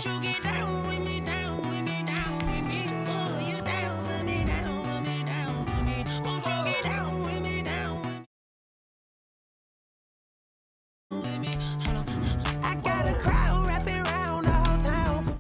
Won't you get down with me, down with me, down with me? Oh, you down with me, down with me, down with me? Won't you get down with me, down with me? Hold on. I got a crowd wrapping around the whole town.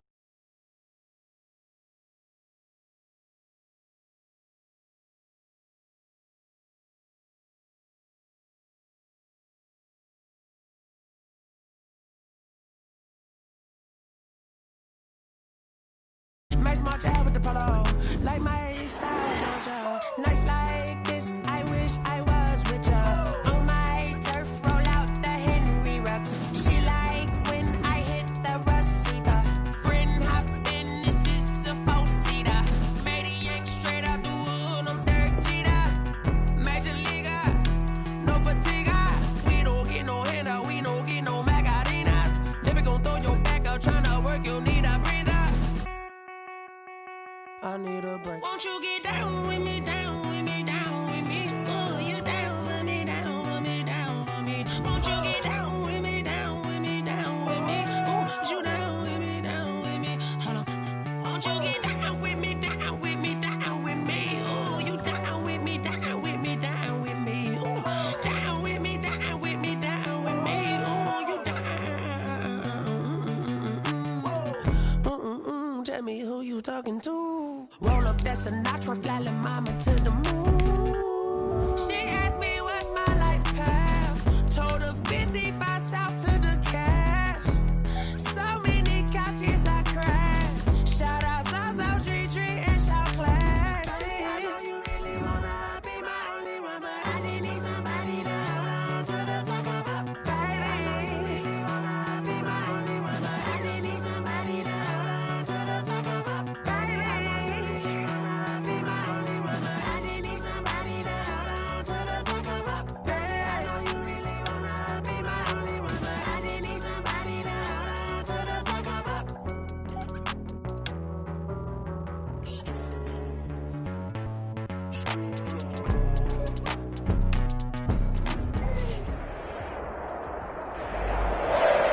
Max March out with the polo, like my style, Georgia. Nights like this, I wish I was with ya. On my turf, roll out the Henry rocks. She like when I hit the receiver. Friend hop in, this is a four-seater. Made a yank straight out the wood, I'm Derek Jeter. Major leaguer, no fatigue. We don't get no handout, we don't get no Macarinas. Never gon' throw your back out, tryna work, you need a breather. I need a break. Won't you get down with me, down with me, down with me? Oh, you down with me, down with me, down with me? Won't you get down with me, down with me, down with me? Oh, you down with me, down with me? Hold on. Won't you get down with me, down with me, down with me? Oh, you down with me, down with me, down with me? Oh, down with me, down with me, down with me? Oh, you down. Tell me who you talking to. Roll up that Sinatra, fly la mama to the moon. She asked me what's my life path. Told her 55 south to the cat. So many couches I cried. Shout out South Tree and shout classy. I know you really wanna be my only one, but I didn't need somebody to hold on to the second up. I know you really wanna be my only one, but I didn't need somebody to hold on to the second up.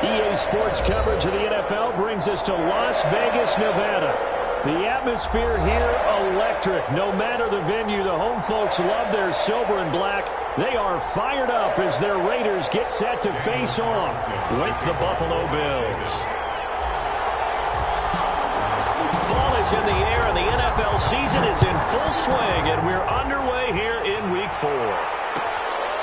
EA Sports coverage of the NFL brings us to Las Vegas, Nevada. The atmosphere here, electric. No matter the venue, the home folks love their silver and black. They are fired up as their Raiders get set to face off with the Buffalo Bills. Fall is in the air, and the NFL season is in full swing, and we're underway here in Week 4.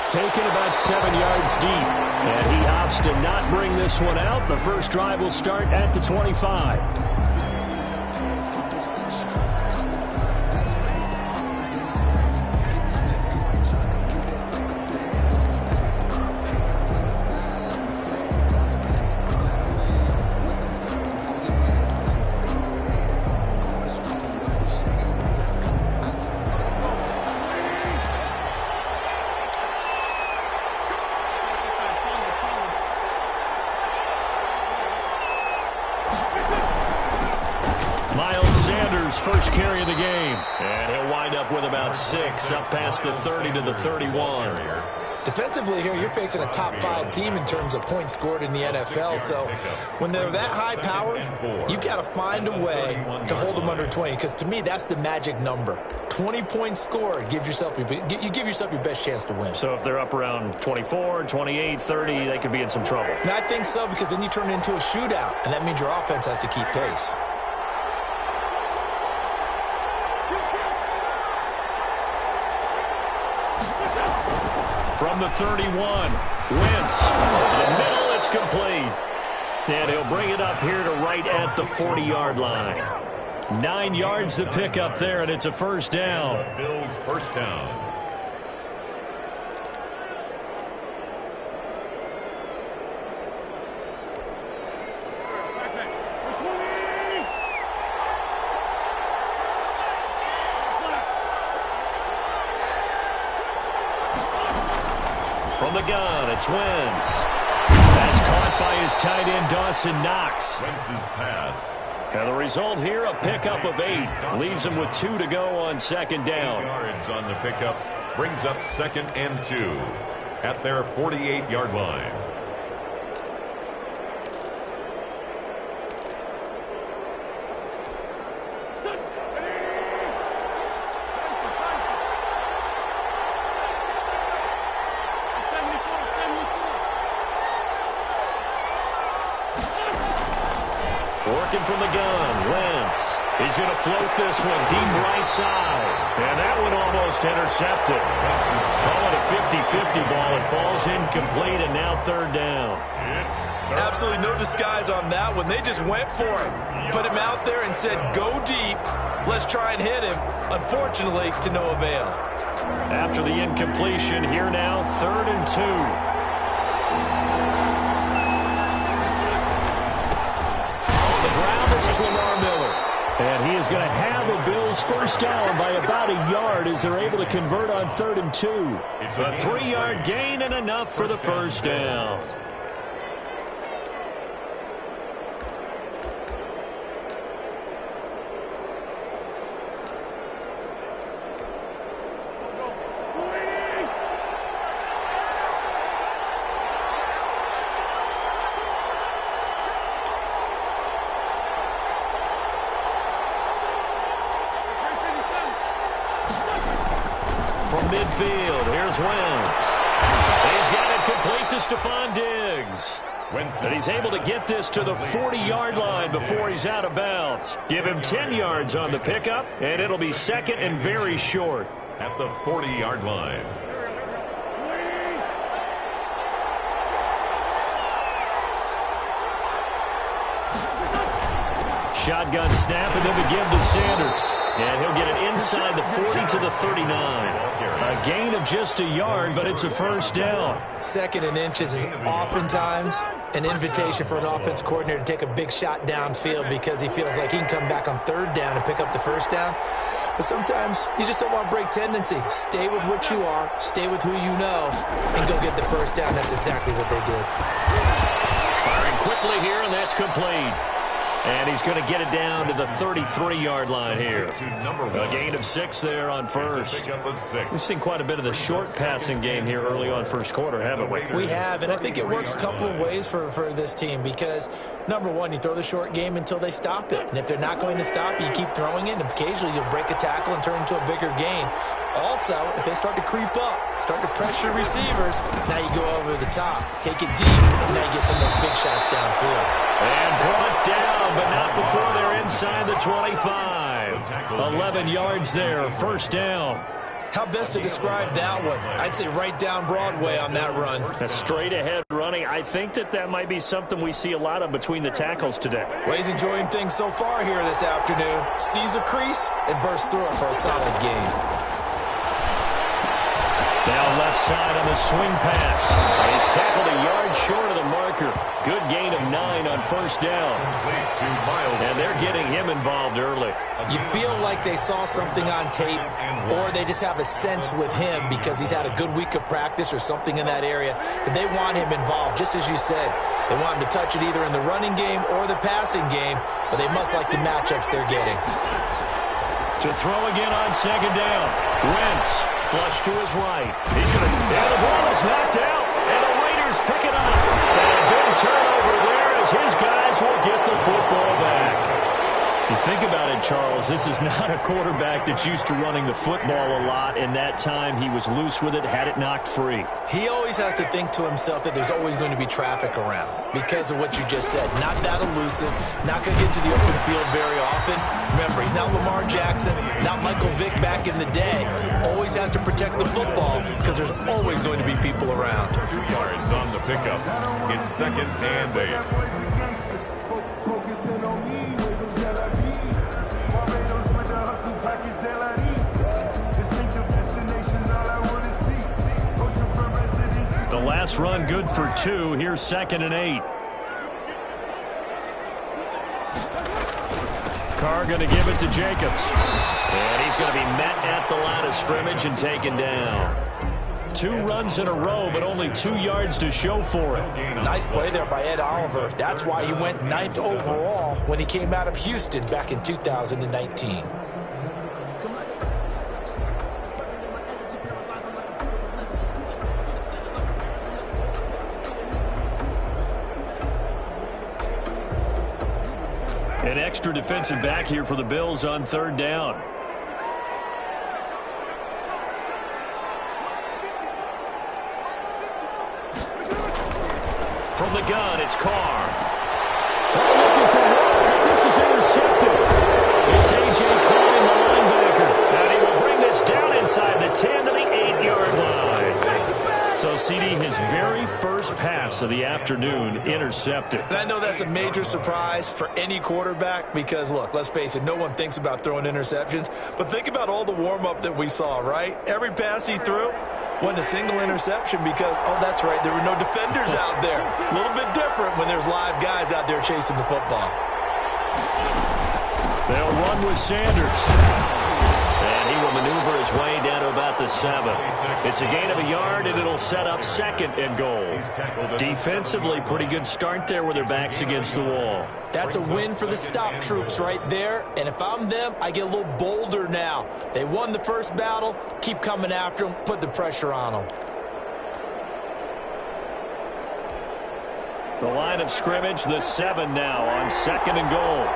Taken about 7 yards deep, and he opts to not bring this one out. The first drive will start at the 25. First carry of the game, and he'll wind up with about 6, up past the 30 to the 31. Defensively here, you're facing a top-5 team in terms of points scored in the NFL, so when they're that high-powered, you've got to find a way to hold them under 20, because to me, that's the magic number. 20 points scored, you give yourself your best chance to win. So if they're up around 24, 28, 30, they could be in some trouble. And I think so, because then you turn it into a shootout, and that means your offense has to keep pace. From the 31, Wentz, the middle, it's complete. And he'll bring it up here to right at the 40-yard line. 9 yards to pick up there, and it's a first down. Bills first down. From the gun, it's Wentz. That's caught by his tight end, Dawson Knox. Wentz's pass. And the result here, a pickup of 8. Leaves him with 2 to go on second down. 8 yards on the pickup. Brings up 2nd and 2 at their 48-yard line. Working from the gun, Wentz. He's going to float this one deep right side. And that one almost intercepted. Call it a 50-50 ball. It falls incomplete, and now third down. Absolutely no disguise on that one. They just went for it. Put him out there and said, go deep. Let's try and hit him. Unfortunately, to no avail. After the incompletion, here now, 3rd and 2. On the ground, this is Lamar Miller. And he is going to have a Bills first down by about a yard as they're able to convert on 3rd and 2. It's a 3-yard gain and enough for the first down. Midfield, here's Wentz. He's got it complete to Stephon Diggs. And he's able to get this to the 40-yard line before he's out of bounds. Give him 10 yards on the pickup, and it'll be 2nd and very short. At the 40-yard line. Shotgun snap, and they'll begin to Sanders. And he'll get it inside the 40 to the 39. A gain of just a yard, but it's a first down. 2nd and inches is oftentimes an invitation for an offense coordinator to take a big shot downfield because he feels like he can come back on 3rd down and pick up the first down. But sometimes you just don't want to break tendency. Stay with what you are, stay with who you know, and go get the first down. That's exactly what they did. Firing quickly here, and that's complete. And he's going to get it down to the 33-yard line here. A gain of 6 there on first. We've seen quite a bit of the short passing game here early on first quarter, haven't we? We have, and I think it works a couple of ways for this team because, number one, you throw the short game until they stop it. And if they're not going to stop, you keep throwing it, and occasionally you'll break a tackle and turn into a bigger gain. Also, if they start to creep up, start to pressure receivers, now you go over the top. Take it deep, and now you get some of those big shots downfield. And brought down, but not before they're inside the 25. 11 yards there, first down. How best to describe that one? I'd say right down Broadway on that run. A straight-ahead running. I think that might be something we see a lot of between the tackles today. Well, he's enjoying things so far here this afternoon. Sees a crease and bursts through it for a solid gain. Now left side on the swing pass. And he's tackled a yard short of the marker. Good gain of 9 on first down. And they're getting him involved early. You feel like they saw something on tape, or they just have a sense with him because he's had a good week of practice or something in that area that they want him involved, just as you said. They want him to touch it either in the running game or the passing game, but they must like the matchups they're getting. To throw again on second down. Wentz. Flush to his right. He's going to... And the ball is knocked out. And the Raiders pick it up. And a big turnover there as his guys will get the football back. You think about it, Charles, this is not a quarterback that's used to running the football a lot. In that time, he was loose with it, had it knocked free. He always has to think to himself that there's always going to be traffic around because of what you just said. Not that elusive, not going to get to the open field very often. Remember, he's not Lamar Jackson, not Michael Vick back in the day. Always has to protect the football because there's always going to be people around. 2 yards on the pickup. It's 2nd and 8. The last run good for 2. Here's 2nd and 8. Carr going to give it to Jacobs. And he's going to be met at the line of scrimmage and taken down. 2 runs in a row, but only 2 yards to show for it. Nice play there by Ed Oliver. That's why he went 9th overall when he came out of Houston back in 2019. An extra defensive back here for the Bills on 3rd down. From the gun, it's Carr. Looking for one at 10 to the 8-yard line. So, CD, his very first pass of the afternoon intercepted. And I know that's a major surprise for any quarterback because, look, let's face it, no one thinks about throwing interceptions. But think about all the warm-up that we saw, right? Every pass he threw wasn't a single interception because, oh, that's right, there were no defenders out there. A little bit different when there's live guys out there chasing the football. They'll run with Sanders. And he will maneuver his way down to about the 7. It's a gain of a yard, and it'll set up 2nd and goal. Defensively, pretty good start there with their backs against the wall. That's a win for the stop troops right there. And if I'm them, I get a little bolder now. They won the first battle. Keep coming after them. Put the pressure on them. The line of scrimmage, the 7 now on 2nd and goal.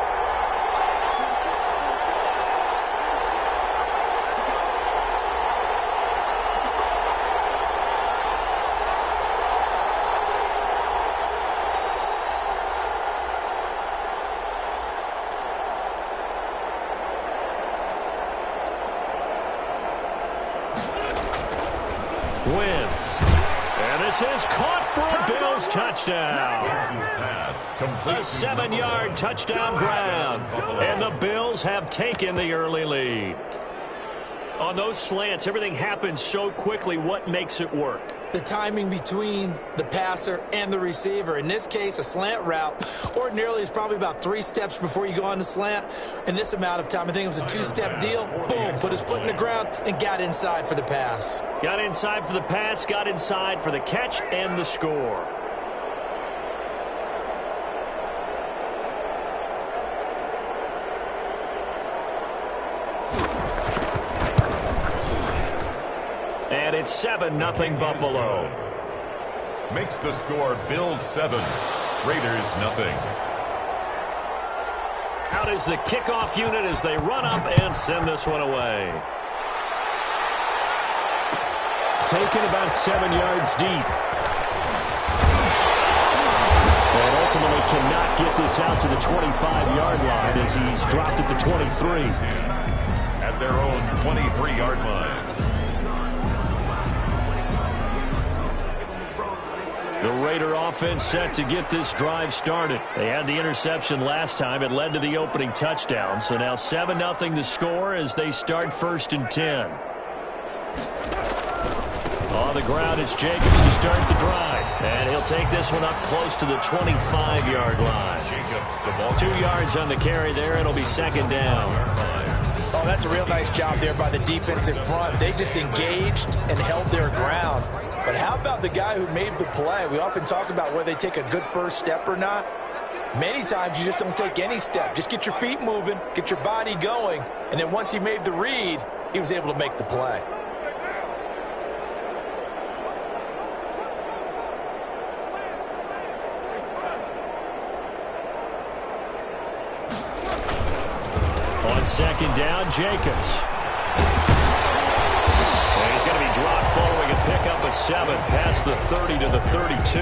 Wentz. And this is caught for a Bills touchdown. A 7-yard touchdown ground. And the Bills have taken the early lead. On those slants, everything happens so quickly. What makes it work? The timing between the passer and the receiver. In this case, a slant route ordinarily is probably about 3 steps before you go on the slant. In this amount of time, I think it was a 2-step deal. Boom, put his foot in the ground and got inside for the pass. Got inside for the pass, got inside for the catch and the score. And it's 7-0 Buffalo. Makes the score Bills 7, Raiders nothing. Out is the kickoff unit as they run up and send this one away. Taken about 7 yards deep. And ultimately cannot get this out to the 25-yard line as he's dropped at the 23. At their own 23-yard line. The Raider offense set to get this drive started. They had the interception last time. It led to the opening touchdown. So now 7-0 the score as they start 1st and 10. On the ground, it's Jacobs to start the drive. And he'll take this one up close to the 25-yard line. 2 yards on the carry there. It'll be 2nd down. Oh, that's a real nice job there by the defensive front. They just engaged and held their ground. But how about the guy who made the play? We often talk about whether they take a good first step or not. Many times you just don't take any step. Just get your feet moving, get your body going, and then once he made the read, he was able to make the play. On 2nd down, Jacobs. He's going to be dropped following a pickup of 7 past the 30 to the 32.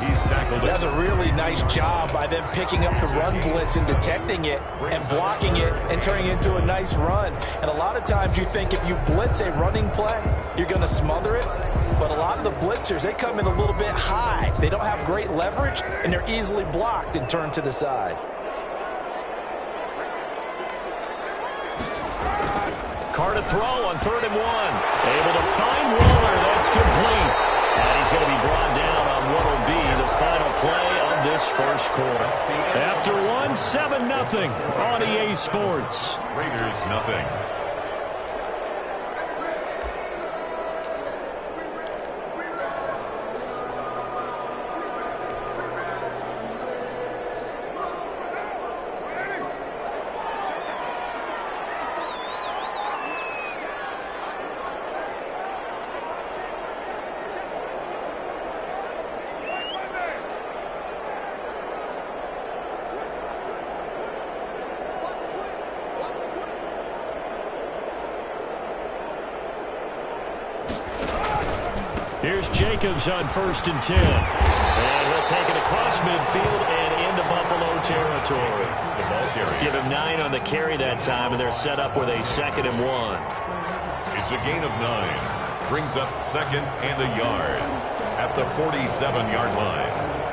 He's tackled it. That's a really nice job by them picking up the run blitz and detecting it and blocking it and turning it into a nice run. And a lot of times you think if you blitz a running play, you're going to smother it. But a lot of the blitzers, they come in a little bit high. They don't have great leverage, and they're easily blocked and turned to the side. Carr to throw on 3rd and 1. Able to find Waller. That's complete. And he's going to be brought down on what will be the final play of this first quarter. After 7-0 on EA Sports. Raiders nothing. Here's Jacobs on 1st and 10. And he'll take it across midfield and into Buffalo territory. Give him 9 on the carry that time, and they're set up with a 2nd and 1. It's a gain of 9. Brings up second and a yard at the 47-yard line.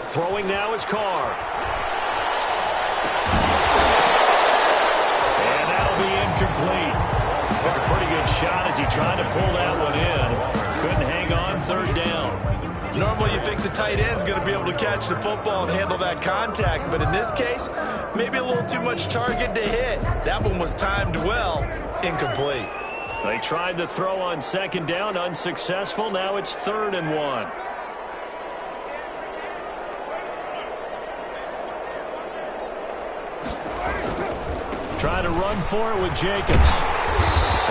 Throwing now is Carr. And that'll be incomplete. Took a pretty good shot as he tried to pull that one in. Couldn't hang on, third down. Normally you think the tight end's going to be able to catch the football and handle that contact, but in this case, maybe a little too much target to hit. That one was timed well, incomplete. They tried the throw on second down, unsuccessful. Now it's 3rd and 1. Trying to run for it with Jacobs.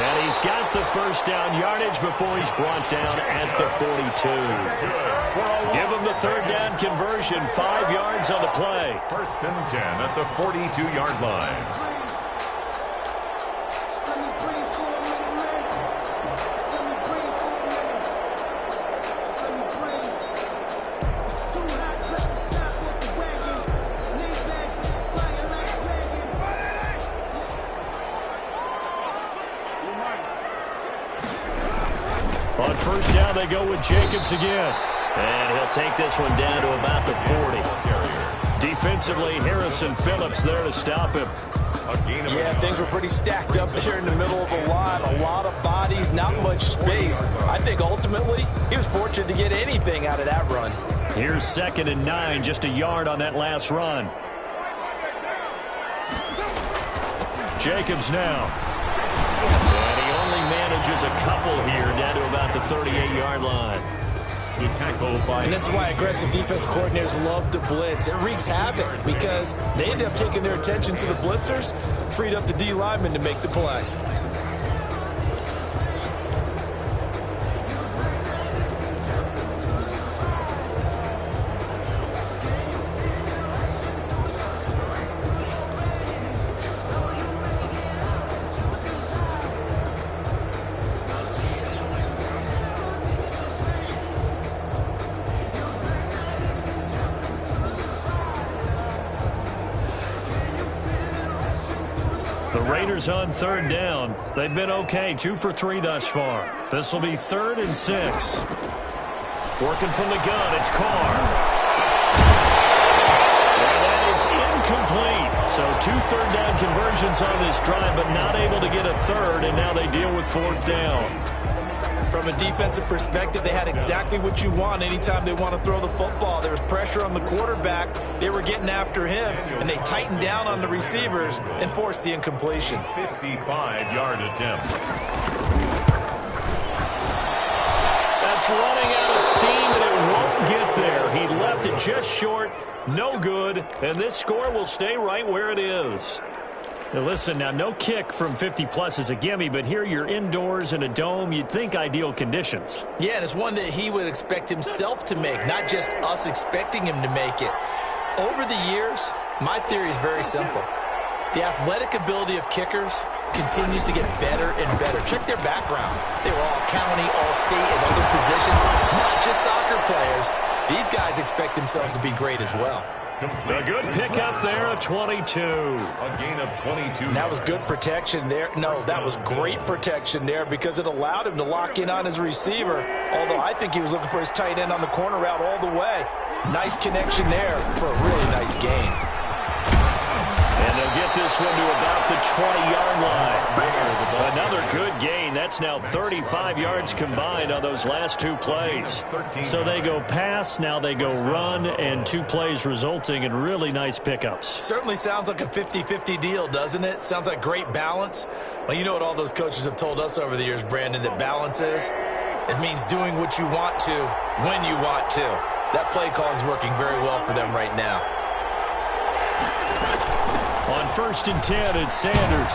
And he's got the first down yardage before he's brought down at the 42. Give him the third down conversion, 5 yards on the play. 1st and 10 at the 42-yard line. On first down, they go with Jacobs again. And he'll take this one down to about the 40. Defensively, Harrison Phillips there to stop him. Yeah, things were pretty stacked up there in the middle of the line. A lot of bodies, not much space. I think ultimately he was fortunate to get anything out of that run. Here's 2nd and 9, just a yard on that last run. Jacobs now. And he only manages a couple here down to about the 38-yard line. The tackle by... And this is why aggressive defense coordinators love to blitz. It wreaks havoc because they end up taking their attention to the blitzers, freed up the D lineman to make the play. The Raiders on 3rd down. They've been okay, 2 for 3 thus far. This will be 3rd and 6. Working from the gun, it's Carr. And that is incomplete. So 2 third down conversions on this drive, but not able to get a third, and now they deal with 4th down. From a defensive perspective, they had exactly what you want anytime they want to throw the football. There was pressure on the quarterback. They were getting after him, and they tightened down on the receivers and forced the incompletion. 55-yard attempt. That's running out of steam, and it won't get there. He left it just short, no good, and this score will stay right where it is. Now listen, now no kick from 50-plus is a gimme, but here you're indoors in a dome. You'd think ideal conditions. Yeah, and it's one that he would expect himself to make, not just us expecting him to make it. Over the years, my theory is very simple. The athletic ability of kickers continues to get better and better. Check their backgrounds. They were all county, all state, and other positions, not just soccer players. These guys expect themselves to be great as well. A good pickup there, a 22. A gain of 22. And that was good protection there. No, that was great protection there because it allowed him to lock in on his receiver. Although I think he was looking for his tight end on the corner route all the way. Nice connection there for a really nice gain. And they'll get this one to about the 20-yard line. Another good gain. That's now 35 yards combined on those last 2 plays. So they go pass, now they go run, and 2 plays resulting in really nice pickups. Certainly sounds like a 50-50 deal, doesn't it? Sounds like great balance. Well, you know what all those coaches have told us over the years, Brandon, that balance is? It means doing what you want to, when you want to. That play calling is working very well for them right now. On 1st and 10, it's Sanders.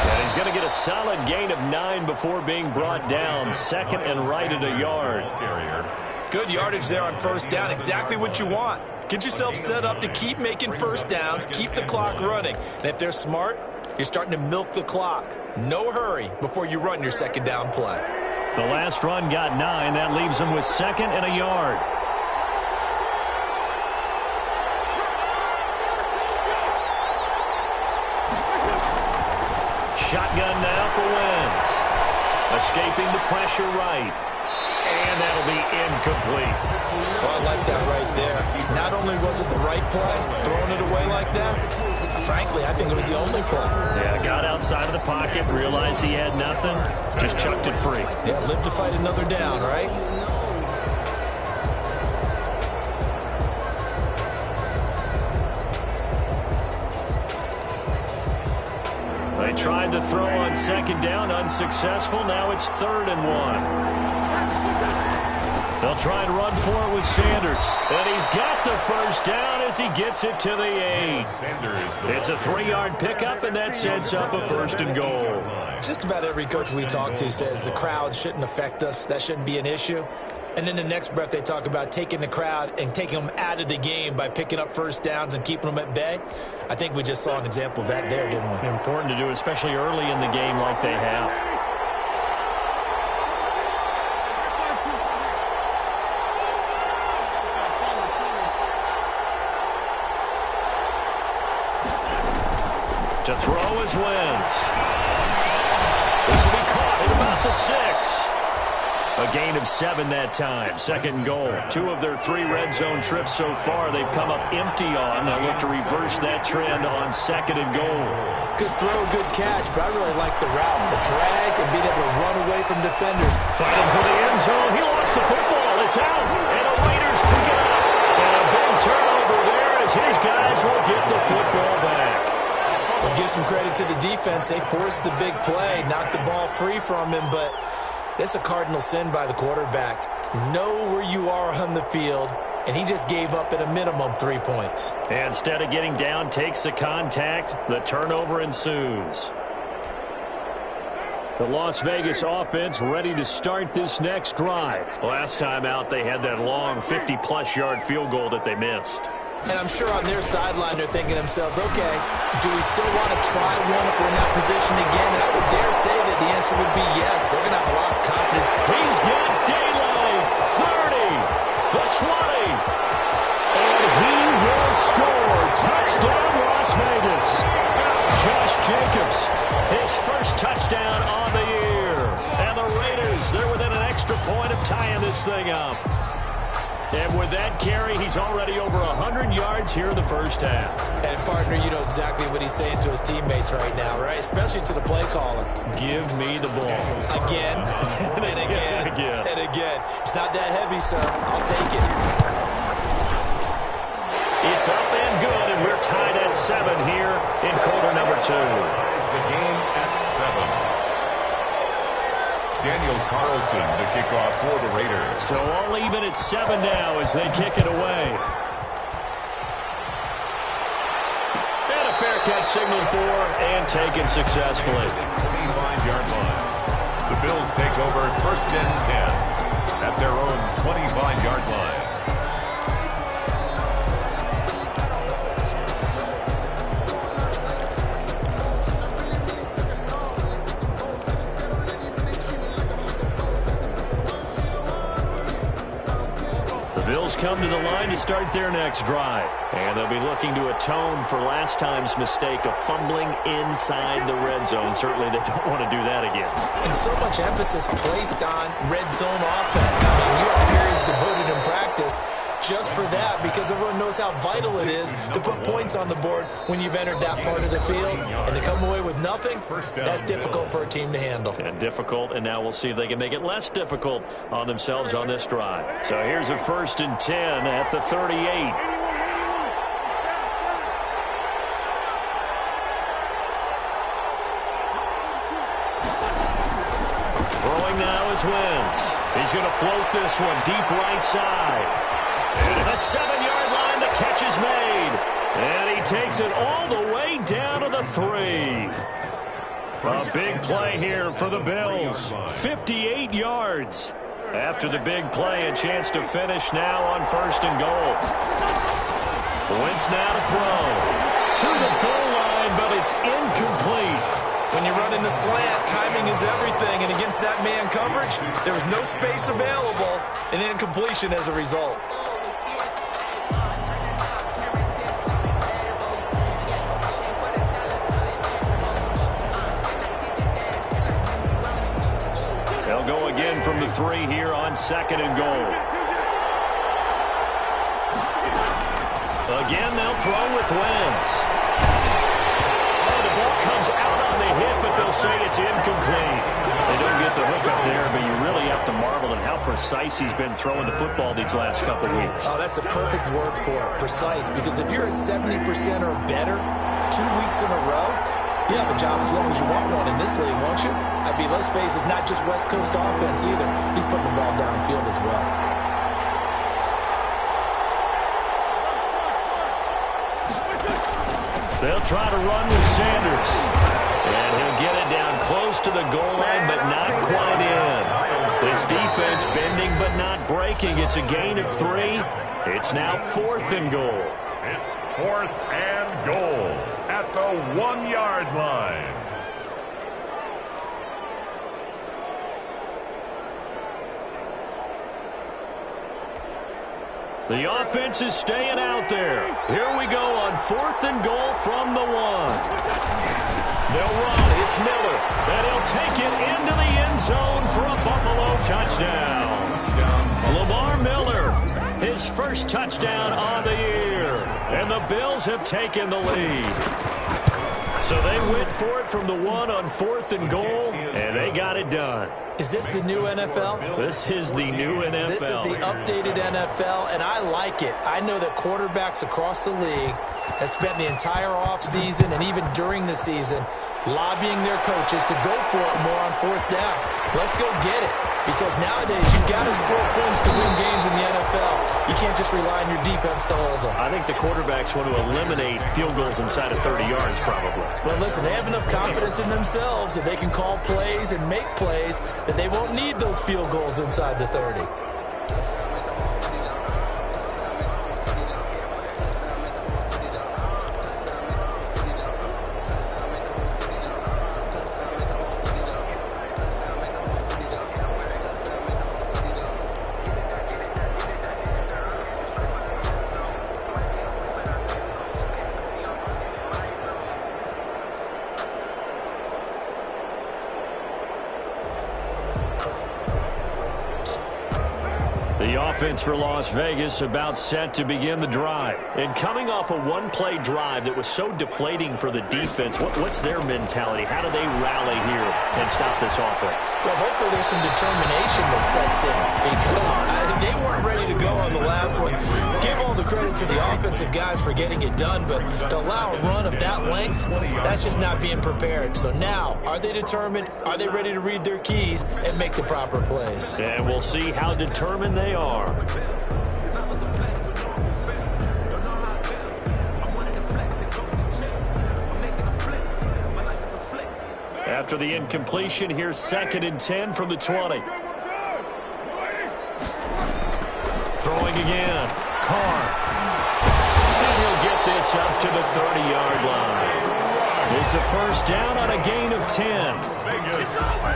And he's going to get a solid gain of 9 before being brought down. 2nd and right at a yard. Good yardage there on 1st down. Exactly what you want. Get yourself set up to keep making first downs, keep the clock running. And if they're smart, you're starting to milk the clock. No hurry before you run your second down play. The last run got 9. That leaves them with 2nd and a yard. Shotgun now for Wentz. Escaping the pressure right. And that'll be incomplete. Oh, I like that right there. Not only was it the right play, throwing it away like that, frankly, I think it was the only play. Yeah, got outside of the pocket, realized he had nothing, just chucked it free. Yeah, live to fight another down, right? They tried to throw on 2nd down, unsuccessful. Now it's 3rd and 1. They'll try and run for it with Sanders. And he's got the first down as he gets it to the 8. It's a 3-yard pickup, and that sets up a 1st and goal. Just about every coach we talk to says the crowd shouldn't affect us. That shouldn't be an issue. And then the next breath they talk about taking the crowd and taking them out of the game by picking up first downs and keeping them at bay. I think we just saw an example of that there, didn't we? Important to do, especially early in the game like they have. To throw is Wentz. This will be caught at about the 6. A gain of 7 that time. 2nd and goal. 2 of their 3 red zone trips so far they've come up empty on. They'll look to reverse that trend on 2nd and goal. Good throw, good catch, but I really like the route, the drag, and being able to run away from defenders. Fighting for the end zone. He lost the football. It's out. And the Raiders pick it up. And a big turnover there as his guys will get the football back. We'll give some credit to the defense. They forced the big play, knocked the ball free from him, but it's a cardinal sin by the quarterback. Know where you are on the field, and he just gave up at a minimum 3 points. And instead of getting down, takes the contact. The turnover ensues. The Las Vegas offense ready to start this next drive. Last time out, they had that long 50-plus yard field goal that they missed. And I'm sure on their sideline they're thinking to themselves, okay, do we still want to try one if we're in that position again? And I would dare say that the answer would be yes. They're going to have a lot of confidence. He's got daylight. 30, the 20. And he will score. Touchdown, Las Vegas. Josh Jacobs, his first touchdown on the year. And the Raiders, they're within an extra point of tying this thing up. And with that carry, he's already over 100 yards here in the first half. And, partner, you know exactly what he's saying to his teammates right now, right? Especially to the play caller. Give me the ball. Again, and again, and again. It's not that heavy, sir. I'll take it. It's up and good, and we're tied at 7 here in quarter number 2. The game at 7. Daniel Carlson, the kickoff for the Raiders. So all even at 7 now as they kick it away. And a fair catch signaled for and taken successfully. 25-yard line. The Bills take over 1st and 10 at their own 25-yard line. Bills come to the line to start their next drive. And they'll be looking to atone for last time's mistake of fumbling inside the red zone. Certainly they don't want to do that again. And so much emphasis placed on red zone offense. I mean, you have periods devoted in practice just for that because everyone knows how vital it is to put points on the board when you've entered that part of the field. And to come away with nothing, that's difficult for a team to handle. And difficult, and now we'll see if they can make it less difficult on themselves on this drive. So here's a 1st and 10 at the 38. Throwing now is Wentz. He's going to float this one deep right side. And at the 7-yard line, the catch is made. And he takes it all the way down to the 3. A big play here for the Bills. 58 yards. After the big play, a chance to finish now on 1st and goal. Wentz now to throw. To the goal line, but it's incomplete. When you run in the slant, timing is everything. And against that man coverage, there was no space available. An incompletion as a result. They'll go again from the 3 here on 2nd and goal. Again, they'll throw with Wentz. Oh, the ball comes out on the hit, but they'll say it's incomplete. They don't get the hook up there, but you really have to marvel at how precise he's been throwing the football these last couple weeks. Oh, that's the perfect word for it, precise, because if you're at 70% or better 2 weeks in a row, you have a job as long as you want one in this league, won't you? I mean, let's face it, it's not just West Coast offense either. He's putting the ball downfield as well. They'll try to run with Sanders. And he'll get it down close to the goal line, but not quite in. This defense bending but not breaking. It's a gain of 3. It's now 4th and goal. It's 4th and goal at the 1-yard line. The offense is staying out there. Here we go on 4th and goal from the 1. They'll run. It's Miller. And he'll take it into the end zone for a Buffalo touchdown. Lamar Miller, his first touchdown on the year. And the Bills have taken the lead. So they went for it from the 1 on 4th and goal, and they got it done. Is this the new NFL? This is the new NFL. This is the updated NFL, and I like it. I know that quarterbacks across the league have spent the entire offseason and even during the season lobbying their coaches to go for it more on 4th down. Let's go get it, because nowadays you've got to score points to win games in the NFL. You can't just rely on your defense to hold them. I think the quarterbacks want to eliminate field goals inside of 30 yards probably. Well, listen, they have enough confidence in themselves that they can call plays and make plays that they won't need those field goals inside the 30. The offense for Las Vegas about set to begin the drive. And coming off a one-play drive that was so deflating for the defense, what's their mentality? How do they rally here and stop this offense? Well, hopefully there's some determination that sets in, because they weren't ready to go on the last one. Give all the credit to the offensive guys for getting it done, but to allow a run of that length, that's just not being prepared. So now, are they determined? Are they ready to read their keys and make the proper plays? And we'll see how determined they are. After the incompletion, here's 2nd and 10 from the 20. Throwing again. Carr. And he'll get this up to the 30-yard line. It's a first down on a gain of 10.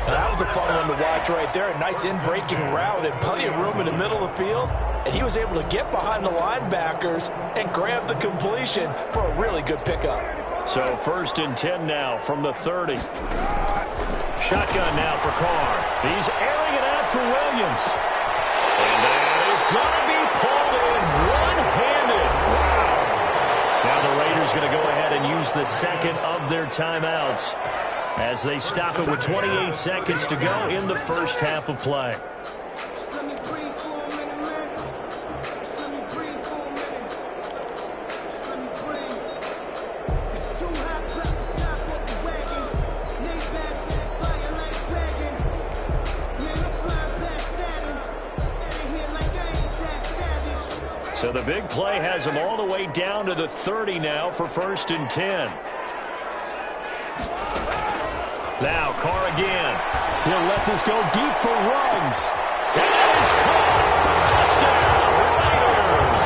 That was a fun one to watch right there. A nice in-breaking route and plenty of room in the middle of the field. And he was able to get behind the linebackers and grab the completion for a really good pickup. So 1st and 10 now from the 30. Shotgun now for Carr. He's airing it out for Williams. And that is going to be pulled in one-handed. Now the Raiders going to go ahead and use the second of their timeouts as they stop it with 28 seconds to go in the first half of play. So the big play has him all the way down to the 30 now for 1st and 10. Now Carr again. He'll let this go deep for Ruggs. And that is caught. Touchdown, Raiders.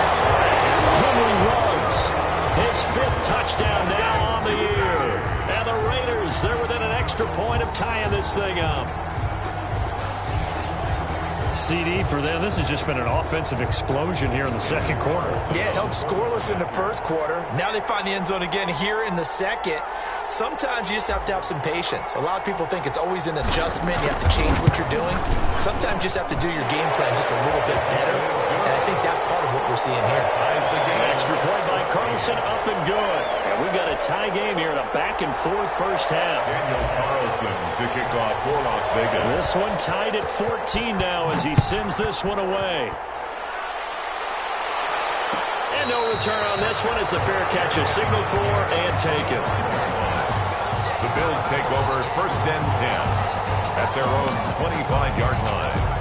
Henry Ruggs this thing up. CD for them. This has just been an offensive explosion here in the second quarter. Yeah, held scoreless in the first quarter. Now they find the end zone again here in the second. Sometimes you just have to have some patience. A lot of people think it's always an adjustment. You have to change what you're doing. Sometimes you just have to do your game plan just a little bit better. And I think that's part of what we're seeing here. Extra point by Carlson, up and good. And we've got a tie game here in a back-and-forth first half. Daniel Carlson to kick off for Las Vegas. This one tied at 14 now as he sends this one away. And no return on this one as the fair catch is signaled for and taken. The Bills take over first and 10 at their own 25-yard line.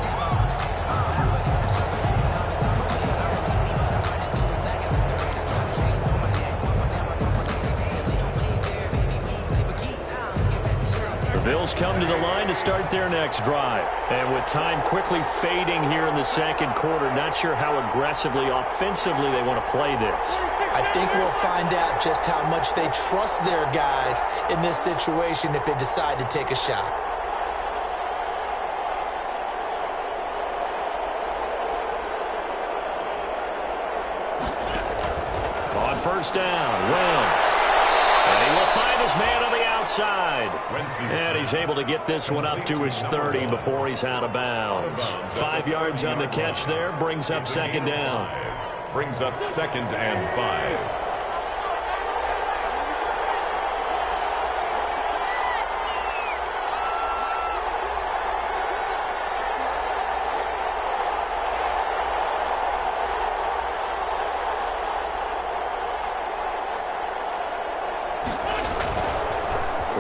Bills come to the line to start their next drive. And with time quickly fading here in the second quarter, not sure how aggressively, offensively they want to play this. I think we'll find out just how much they trust their guys in this situation if they decide to take a shot. On first down, Wentz. And he will find his man on the outside. And he's able to get this one up to his 30 before he's out of bounds. 5 yards on the catch there, brings up second down. Brings up second and 5.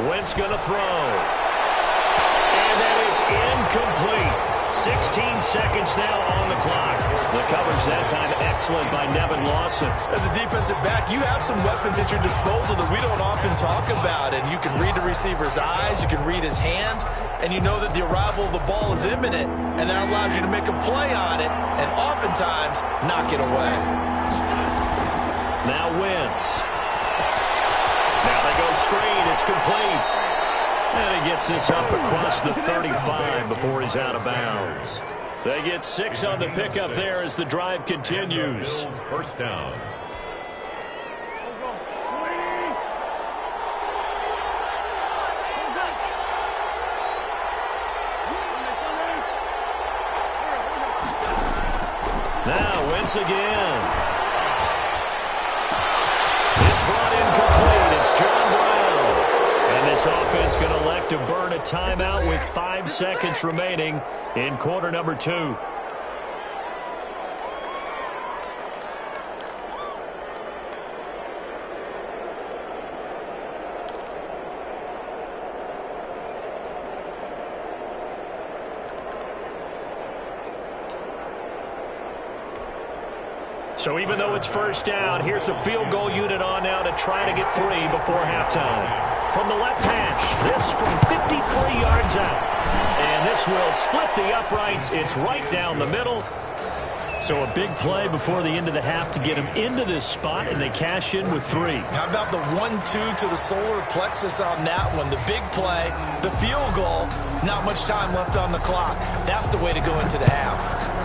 Wentz going to throw. And that is incomplete. 16 seconds now on the clock. The coverage that time excellent by Nevin Lawson. As a defensive back, you have some weapons at your disposal that we don't often talk about. And you can read the receiver's eyes, you can read his hands, and you know that the arrival of the ball is imminent. And that allows you to make a play on it and oftentimes knock it away. Now Wentz. Now they go screen. It's complete. And he gets this up across the 35 before he's out of bounds. They get 6 on the pickup there as the drive continues. First down. Now Wentz again. It's brought in complete. It's John Brown. And this offense going to elect to burn a timeout with 5 seconds remaining in quarter number 2. So even though it's first down, here's the field goal unit on now to try to get 3 before halftime. From the left hash, this from 53 yards out. And this will split the uprights. It's right down the middle. So a big play before the end of the half to get them into this spot, and they cash in with 3. How about the 1-2 to the solar plexus on that one? The big play, the field goal, not much time left on the clock. That's the way to go into the half.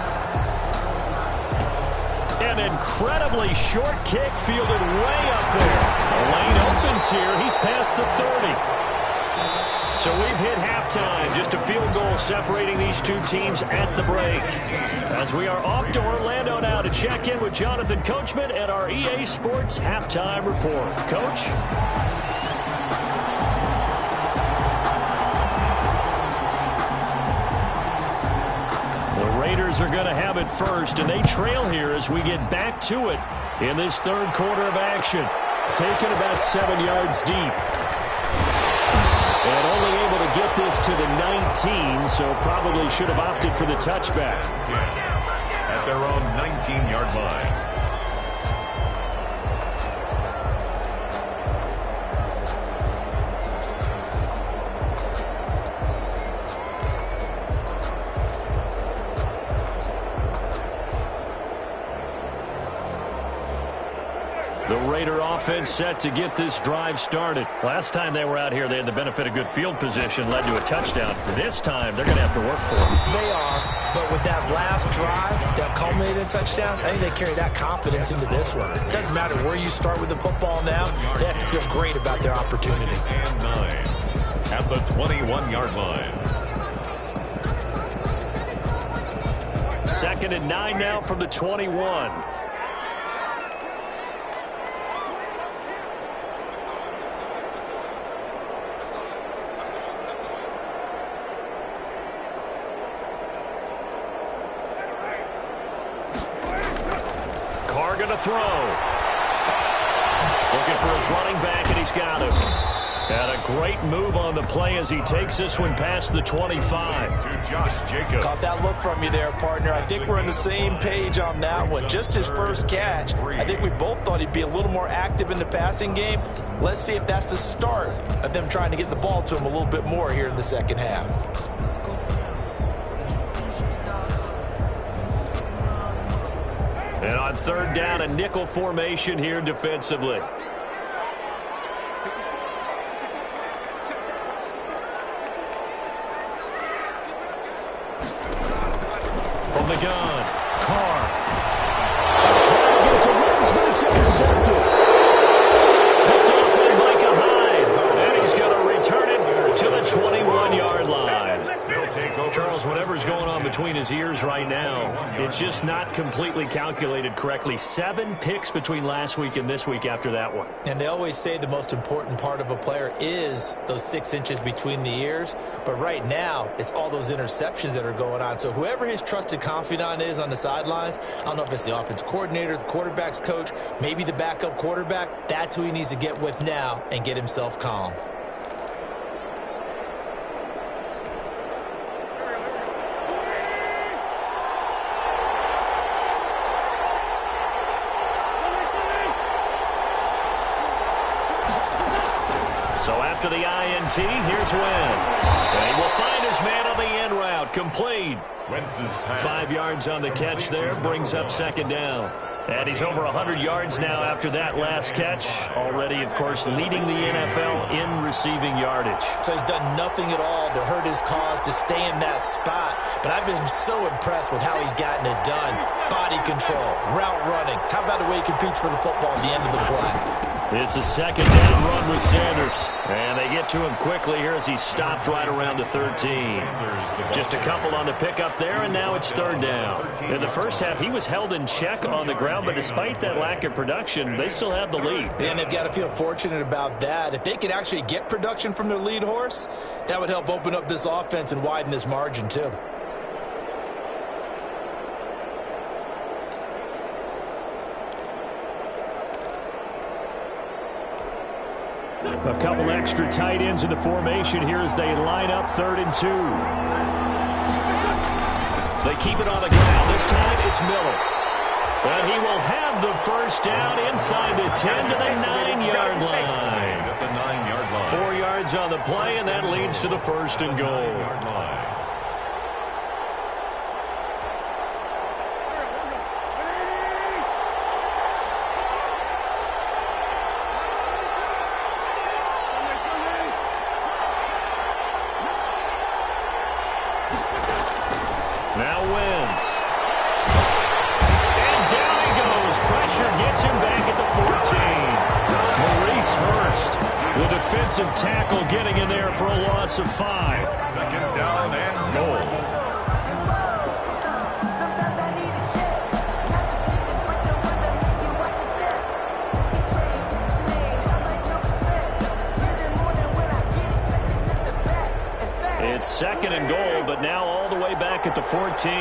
An incredibly short kick fielded way up there. The lane opens here. He's past the 30. So we've hit halftime. Just a field goal separating these two teams at the break. As we are off to Orlando now to check in with Jonathan Coachman at our EA Sports Halftime Report. Coach? Raiders are going to have it first, and they trail here as we get back to it in this third quarter of action. Taken about 7 yards deep. And only able to get this to the 19, so probably should have opted for the touchback. At their own 19-yard line. The Raider offense set to get this drive started. Last time they were out here, they had the benefit of good field position, led to a touchdown. This time, they're going to have to work for it. They are, but with that last drive that culminated in a touchdown, I think they carry that confidence into this one. It doesn't matter where you start with the football now. They have to feel great about their opportunity. And 9 at the 21-yard line. 2nd and 9 now from the 21. Carr going to throw. Looking for his running back, and he's got him. And a great move on the play as he takes this one past the 25. To Josh Jacobs. Caught that look from you there, partner. I think we're on the same page on that one. Just his first catch. I think we both thought he'd be a little more active in the passing game. Let's see if that's the start of them trying to get the ball to him a little bit more here in the second half. And on 3rd down, a nickel formation here defensively. From the gun, Carr. Trying to get to Rhodes, but it's intercepted. Picked up by Micah Hyde. And he's going to return it to the 21-yard line. Charles, whatever's going on between his ears right now, it's just not completely calculated correctly. 7 picks between last week and this week after that one. And they always say the most important part of a player is those 6 inches between the ears. But right now, it's all those interceptions that are going on. So whoever his trusted confidant is on the sidelines, I don't know if it's the offense coordinator, the quarterback's coach, maybe the backup quarterback, that's who he needs to get with now and get himself calm. So after the INT, here's Wentz. And he will find his man on the end route. Complete. 5 yards on the catch there. Brings up 2nd down. And he's over 100 yards now after that last catch. Already, of course, leading the NFL in receiving yardage. So he's done nothing at all to hurt his cause, to stay in that spot. But I've been so impressed with how he's gotten it done. Body control, route running. How about the way he competes for the football at the end of the play? It's a 2nd down run with Sanders. And they get to him quickly here as he stopped right around the 13. Just a couple on the pickup there, and now it's 3rd down. In the first half, he was held in check on the ground, but despite that lack of production, they still have the lead. And they've got to feel fortunate about that. If they could actually get production from their lead horse, that would help open up this offense and widen this margin too. A couple extra tight ends in the formation here as they line up 3rd and 2. They keep it on the ground. This time it's Miller. And he will have the first down inside the 10 to the 9-yard line. At the 9-yard line. 4 yards on the play, and that leads to the 1st and goal. Now Wentz. And down he goes. Pressure gets him back at the 14. Maurice Hurst, the defensive tackle, getting in there for a loss of 5. 2nd down and goal. It's 2nd and goal, but now all the way back at the 14.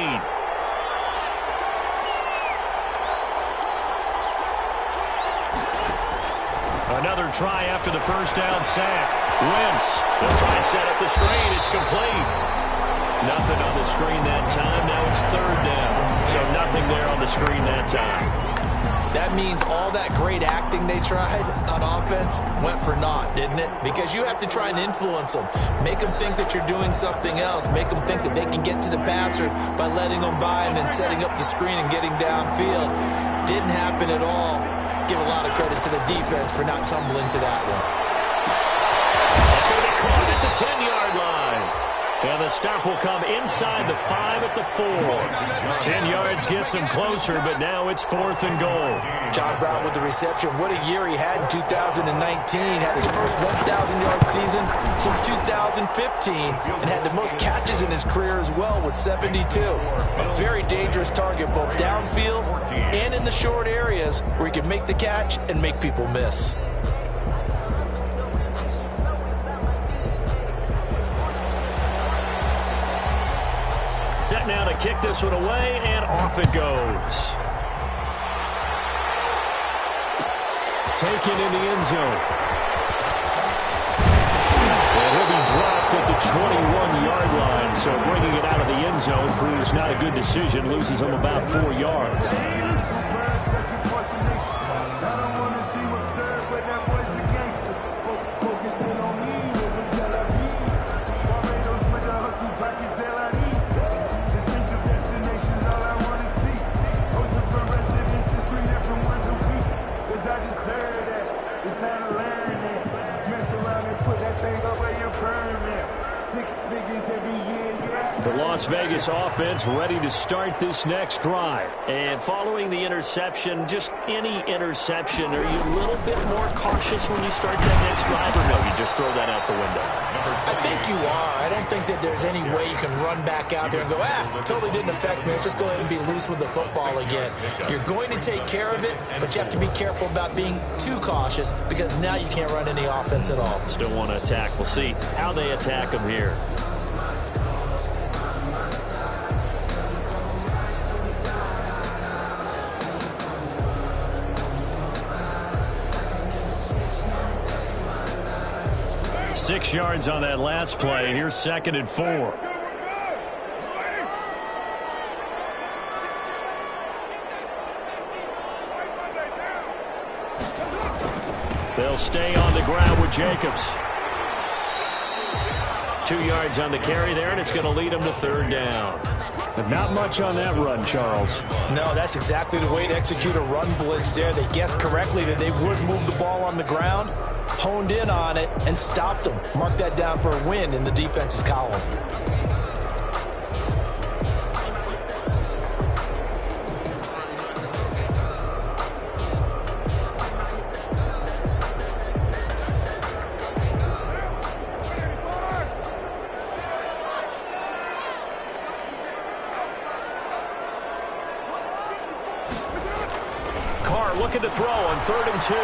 Another try after the first down sack. Wentz will try and set up the screen. It's complete. Nothing on the screen that time. Now it's 3rd down. So nothing there on the screen that time. That means all that great acting they tried on offense went for naught, didn't it? Because you have to try and influence them. Make them think that you're doing something else. Make them think that they can get to the passer by letting them by and then setting up the screen and getting downfield. Didn't happen at all. give a lot of credit to the defense for not tumbling to that one. It's going to be caught at the 10-yard line. And the stop will come inside the 5 at the 4. 10 yards gets them closer, but now it's 4th and goal. John Brown with the reception. What a year he had in 2019. Had his first 1,000-yard season since 2015 and had the most catches in his career as well with 72. A very dangerous target both downfield and in the short areas where he can make the catch and make people miss. Set now to kick this one away, and off it goes. Taken in the end zone. Well, he'll be dropped at the 21-yard line, so bringing it out of the end zone proves not a good decision. Loses him about 4 yards. The Las Vegas offense ready to start this next drive. And following the interception, just any interception, are you a little bit more cautious when you start that next drive, or no, you just throw that out the window? I think you are. I don't think that there's any way you can run back out there and go, totally didn't affect me. Let's just go ahead and be loose with the football again. You're going to take care of it, but you have to be careful about being too cautious because now you can't run any offense at all. Still want to attack. We'll see how they attack them here. Six yards on that last play. Here's 2nd and 4. They'll stay on the ground with Jacobs. 2 yards on the carry there, and it's going to lead them to 3rd down. But not much on that run, Charles. No, that's exactly the way to execute a run blitz there. They guessed correctly that they would move the ball on the ground, honed in on it, and stopped them. Mark that down for a win in the defense's column. Looking to throw on 3rd and 2. And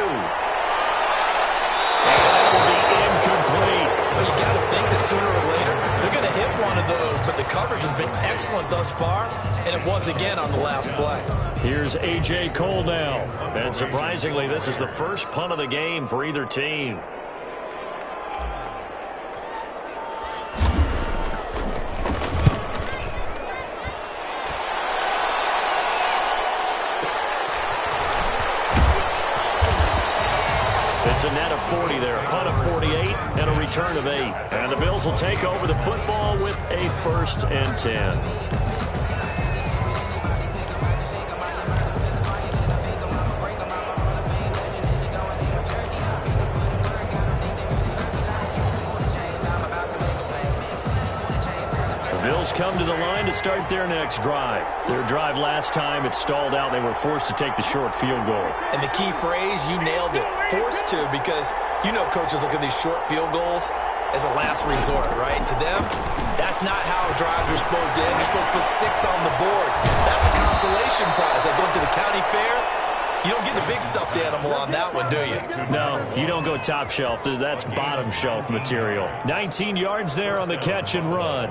that will be incomplete. Well, you got to think that sooner or later they're going to hit one of those, but the coverage has been excellent thus far, and it was again on the last play. Here's A.J. Cole now. And surprisingly, this is the first punt of the game for either team. It's a net of 40 there, a punt of 48, and a return of 8. And the Bills will take over the football with a 1st and 10. Bills come to the line to start their next drive. Their drive last time, it stalled out. They were forced to take the short field goal. And the key phrase, you nailed it, forced to, because you know coaches look at these short field goals as a last resort, right? To them, that's not how drives are supposed to end. You're supposed to put 6 on the board. That's a consolation prize. Like going to the county fair, you don't get the big stuffed animal on that one, do you? No, you don't go top shelf. That's bottom shelf material. 19 yards there on the catch and run.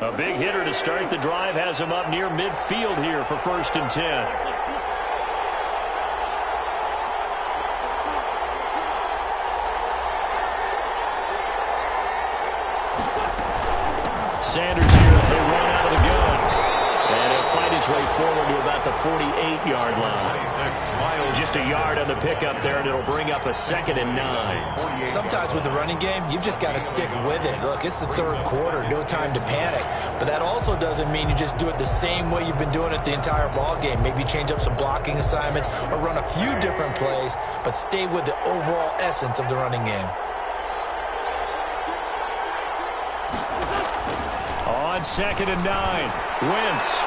A big hitter to start the drive has him up near midfield here for 1st and 10. Sanders here as they run out of the gun. And he'll fight his its way forward to about the 48-yard line. Just a yard on the pickup there, and it'll bring up a 2nd and 9. Sometimes with the running game, you've just got to stick with it. Look, it's the third quarter, no time to panic. But that also doesn't mean you just do it the same way you've been doing it the entire ball game. Maybe change up some blocking assignments or run a few different plays, but stay with the overall essence of the running game. On 2nd and 9, Wentz.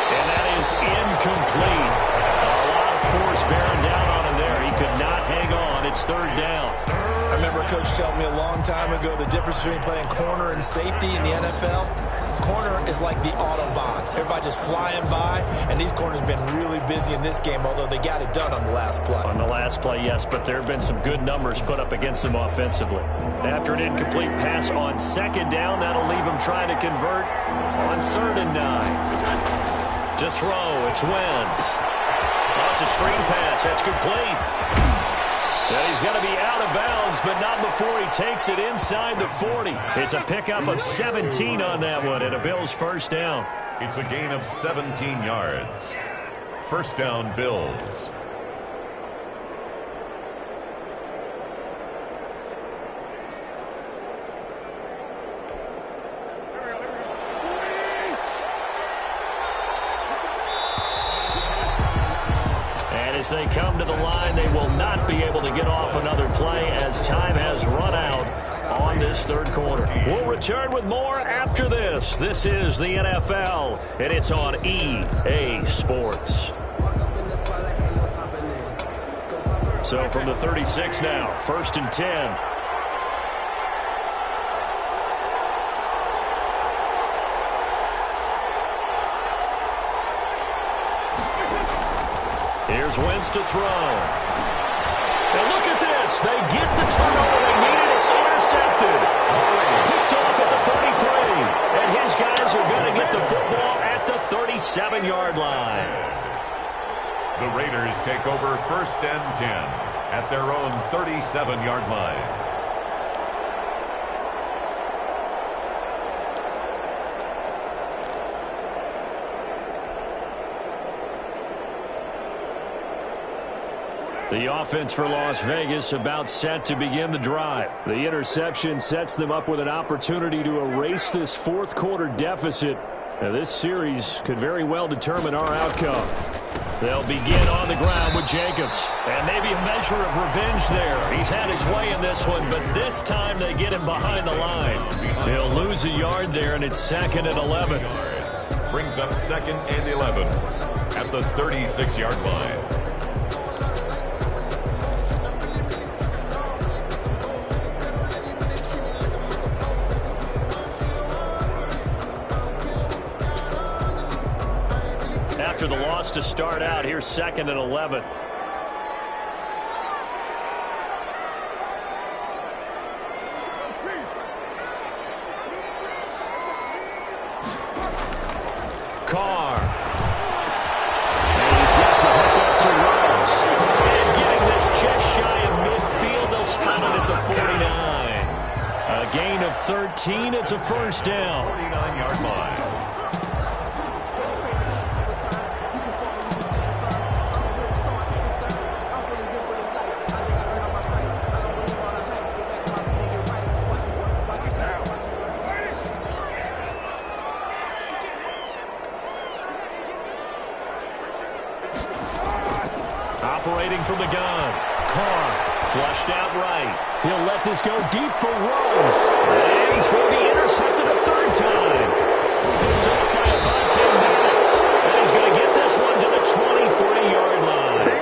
And that is incomplete. A lot of force bearing down on him there. He could not hang on. It's 3rd down. I remember a coach telling me a long time ago the difference between playing corner and safety in the NFL. Corner is like the Autobahn. Everybody just flying by, and these corners have been really busy in this game, although they got it done on the last play. On the last play, yes, but there have been some good numbers put up against them offensively. After an incomplete pass on 2nd down, that'll leave them trying to convert on 3rd and 9. To throw, it's Wentz. Oh, it's a screen pass. That's complete. And he's going to be out of bounds, but not before he takes it inside the 40. It's a pickup of 17 on that one, and a Bills 1st down. It's a gain of 17 yards. 1st down, Bills. As they come to the line, they will not be able to get off another play as time has run out on this 3rd quarter. We'll return with more after this. This is the NFL, and it's on EA Sports. So from the 36 now, 1st and 10. Here's Wentz to throw. And look at this. They get the turnover they needed. It's intercepted. Picked off at the 33. And his guys are going to get the football at the 37-yard line. The Raiders take over 1st and 10 at their own 37-yard line. The offense for Las Vegas about set to begin the drive. The interception sets them up with an opportunity to erase this 4th quarter deficit. Now, this series could very well determine our outcome. They'll begin on the ground with Jacobs. And maybe a measure of revenge there. He's had his way in this one, but this time they get him behind the line. They'll lose a yard there, and it's 2nd and 11. Brings up 2nd and 11 at the 36-yard line. After the loss to start out, here's 2nd and 11. Carr. And he's got the hook up to Rose. And getting this just shy of midfield, they'll spot it at the 49. A gain of 13. It's a 1st down. 49-yard line. Operating from the gun. Carr flushed out right. He'll let this go deep for Rose. And he's going to be intercepted a 3rd time. Picked up by about 10 minutes. And he's going to get this one to the 23-yard line.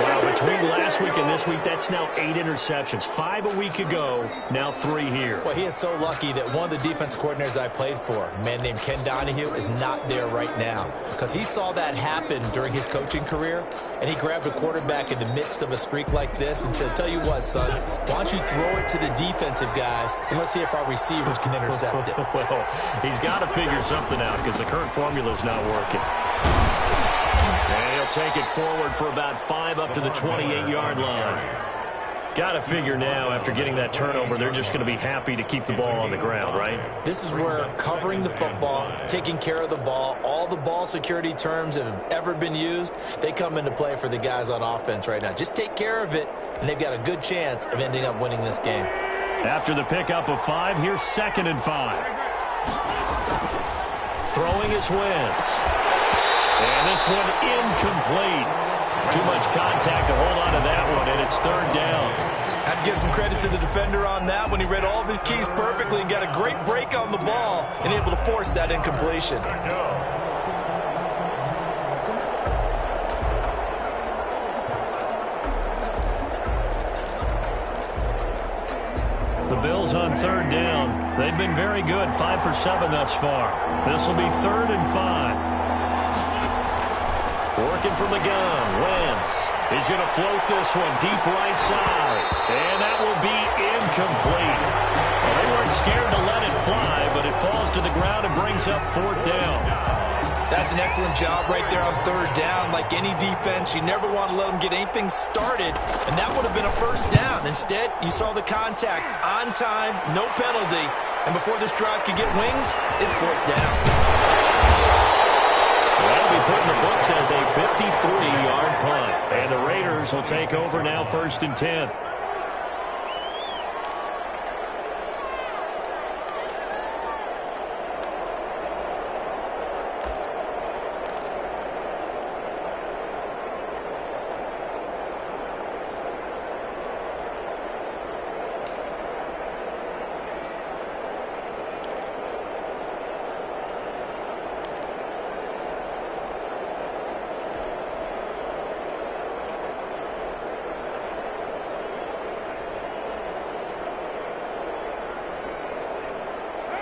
Well, between last week and this week, that's now 8 interceptions. 5 a week ago, now 3 here. Well, he is so lucky that one of the defensive coordinators I played for, a man named Ken Donahue, is not there right now. Because he saw that happen during his coaching career, and he grabbed a quarterback in the midst of a streak like this and said, tell you what, son, why don't you throw it to the defensive guys, and let's see if our receivers can intercept it. Well, he's got to figure something out because the current formula's not working. And he'll take it forward for about 5 up to the 28-yard line. Got to figure now, after getting that turnover, they're just going to be happy to keep the ball on the ground, right? This is where covering the football, taking care of the ball, all the ball security terms that have ever been used, they come into play for the guys on offense right now. Just take care of it, and they've got a good chance of ending up winning this game. After the pickup of 5, here's 2nd and 5. Throwing is Wentz. And this one incomplete. Too much contact to hold on to that one, and it's 3rd down. I'd give some credit to the defender on that when he read all of his keys perfectly and got a great break on the ball and able to force that incompletion. The Bills on 3rd down. They've been very good, 5 for 7 thus far. This will be 3rd and 5. Working from the gun, Wentz. He's going to float this one deep right side. And that will be incomplete. Well, they weren't scared to let it fly, but it falls to the ground and brings up 4th down. That's an excellent job right there on 3rd down. Like any defense, you never want to let them get anything started, and that would have been a 1st down. Instead, you saw the contact on time, no penalty, and before this drive could get wings, it's 4th down. That'll be put in the books as a 53-yard punt. And the Raiders will take over now, 1st and 10.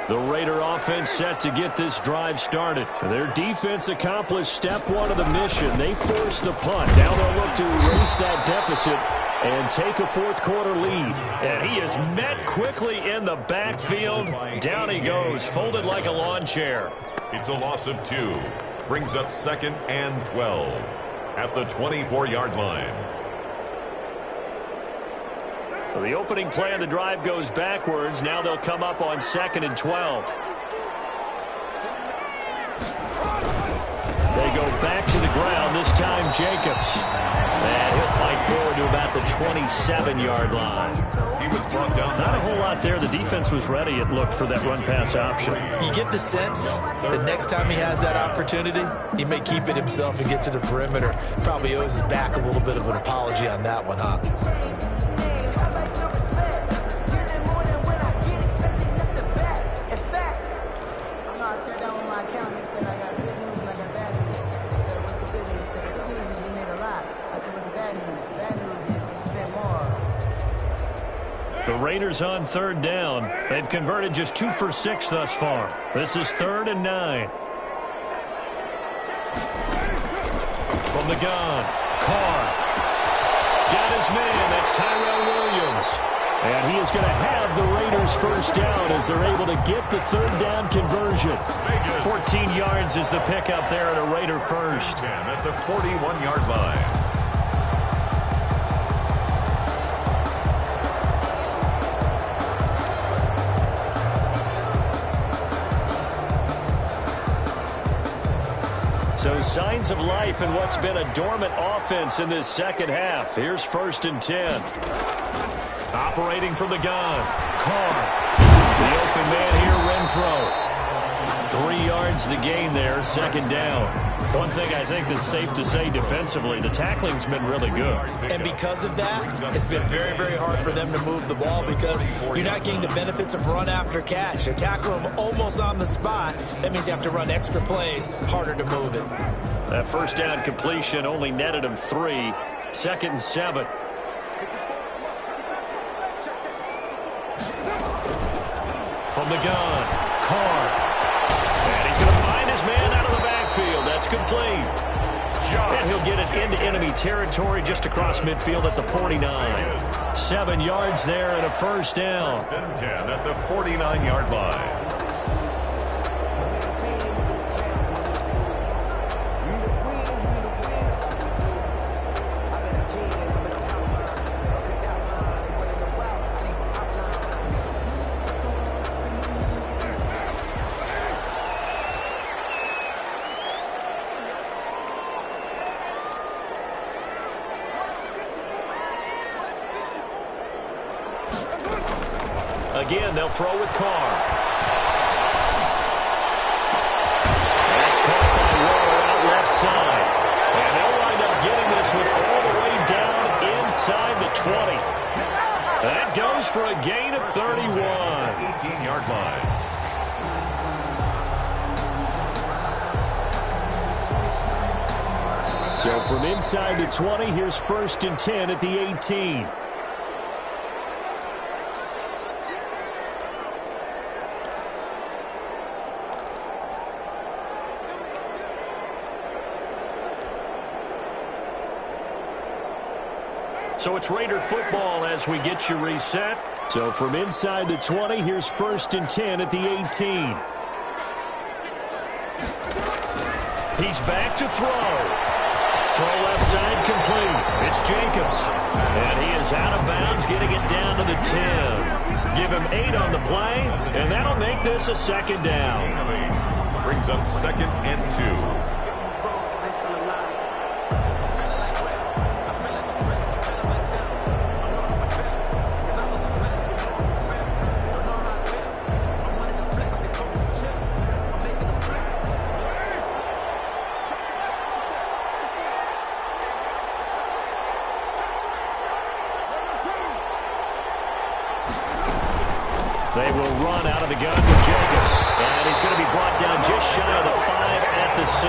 The Raider offense set to get this drive started. Their defense accomplished step 1 of the mission. They forced the punt. Now they'll look to erase that deficit and take a 4th quarter lead. And he is met quickly in the backfield. Down he goes, folded like a lawn chair. It's a loss of 2. Brings up 2nd and 12 at the 24-yard line. So the opening play of the drive goes backwards. Now they'll come up on 2nd and 12. They go back to the ground, this time Jacobs. And he'll fight forward to about the 27-yard line. He was brought down. Not a whole lot there. The defense was ready, it looked, for that run-pass option. You get the sense that next time he has that opportunity, he may keep it himself and get to the perimeter. Probably owes his back a little bit of an apology on that one, huh? The Raiders on 3rd down. They've converted just 2 for 6 thus far. This is 3rd and 9. From the gun, Carr. Got his man. That's Tyrell Williams. And he is going to have the Raiders 1st down as they're able to get the 3rd down conversion. 14 yards is the pickup there at a Raider 1st. At the 41-yard line. So signs of life in what's been a dormant offense in this second half. Here's 1st and 10. Operating from the gun. Carr. The open man here, Renfro. 3 yards the gain there, 2nd down. One thing I think that's safe to say defensively, the tackling's been really good. And because of that, it's been very, very hard for them to move the ball because you're not getting the benefits of run after catch. They tackle them almost on the spot. That means you have to run extra plays, harder to move it. That 1st down completion only netted him 3. 2nd and 7. From the gun, Carr. And he's going to find his man out of the backfield. That's complete. And he'll get it into enemy territory just across midfield at the 49. 7 yards there and a 1st down. 10 at the 49-yard line. Again, they'll throw with Carr. That's caught by Waller out left side. And they'll wind up getting this one all the way down inside the 20. That goes for a gain of 31. 18-yard line. So from inside the 20, here's 1st and 10 at the 18. So it's Raider football as we get you reset. So from inside the 20, here's 1st and 10 at the 18. He's back to throw. Throw left side complete. It's Jacobs. And he is out of bounds, getting it down to the 10. Give him 8 on the play, and that'll make this a 2nd down. Brings up 2nd and 2. They will run out of the gun with Jacobs. And he's going to be brought down just shy of the 5 at the 6.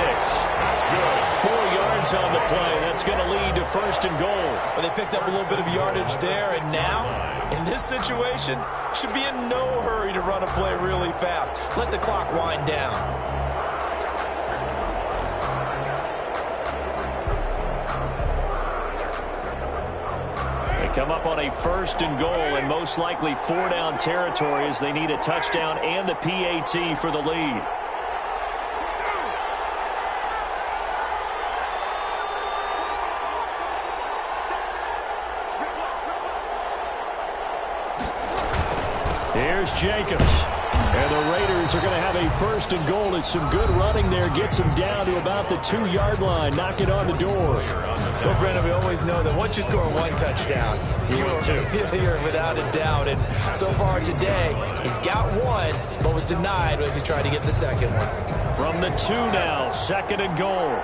4 yards on the play. That's going to lead to 1st and goal. Well, they picked up a little bit of yardage there, and now, in this situation, should be in no hurry to run a play really fast. Let the clock wind down. Come up on a 1st and goal and most likely 4-down territory as they need a touchdown and the PAT for the lead. Here's Jacobs. And the Raiders are going to have a 1st and goal as some good running there gets them down to about the 2-yard line. Knock it on the door. Well, Brendan, we always know that once you score 1 touchdown, you're without a doubt. And so far today, he's got 1, but was denied as he tried to get the 2nd one. From the 2 now, 2nd and goal.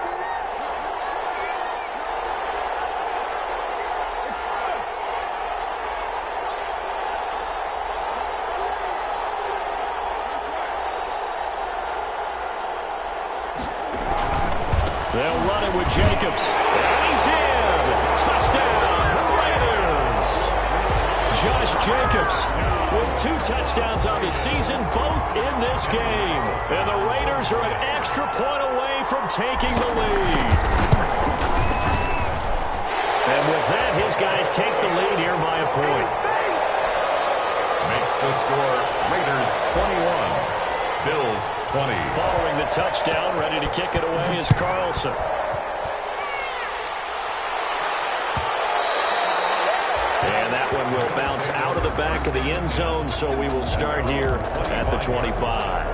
They'll run it with Jacobs. And he's in. Touchdown, Raiders. Josh Jacobs with 2 touchdowns on the season, both in this game. And the Raiders are an extra point away from taking the lead. And with that, his guys take the lead here by a point. Makes the score Raiders 21. Bills 20. Following the touchdown, ready to kick it away is Carlson. And that one will bounce out of the back of the end zone, so we will start here at the 25.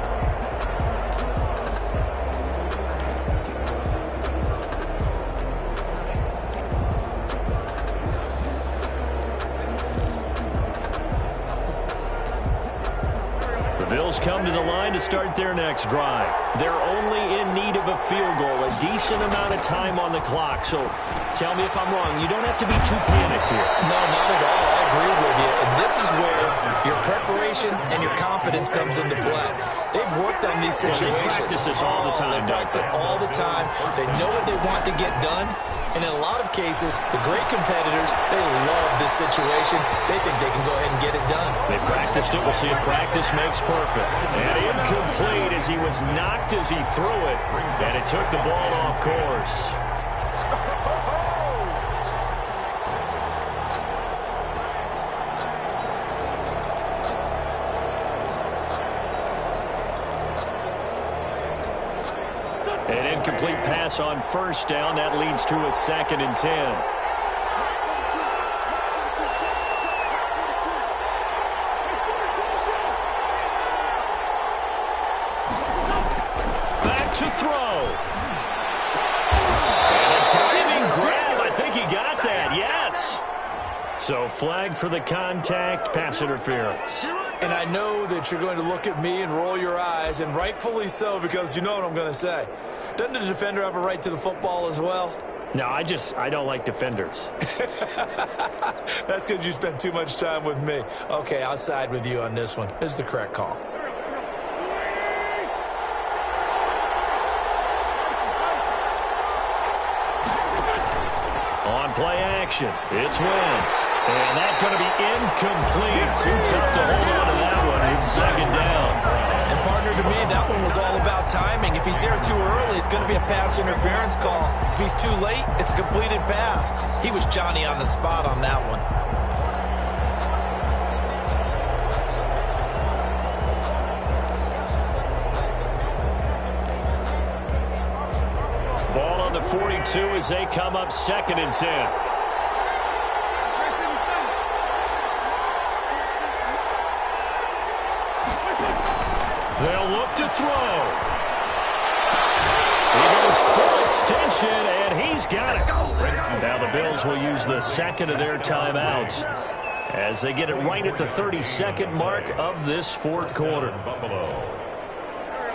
Bills come to the line to start their next drive. They're only in need of a field goal, a decent amount of time on the clock. So tell me if I'm wrong. You don't have to be too panicked here. No, not at all. I agree with you. And this is where your preparation and your confidence comes into play. They've worked on these situations. They practice this all the time. They practice it all the time. They know what they want to get done. And in a lot of cases, the great competitors, they love this situation. They think they can go ahead and get it done. They practiced it. We'll see if practice makes perfect. And incomplete as he was knocked as he threw it. And it took the ball off course. An incomplete pass on 1st down. That leads to a 2nd and 10. Back to throw. And a diving grab. I think he got that. Yes. So flag for the contact, pass interference. And I know that you're going to look at me and roll your eyes, and rightfully so, because you know what I'm going to say. Doesn't the defender have a right to the football as well? No, I don't like defenders. That's because you spent too much time with me. Okay, I'll side with you on this one. This is the correct call. On play action, it's Wentz. And that's going to be incomplete. Too tough to hold on to that one. It's second down. And partner, to me, that one was all about timing. If he's there too early, it's going to be a pass interference call. If he's too late, it's a completed pass. He was Johnny on the spot on that one. Ball on the 42 as they come up 2nd and 10. They'll look to throw. He goes full extension, and he's got it. Now the Bills will use the second of their timeouts as they get it right at the 32nd mark of this fourth quarter.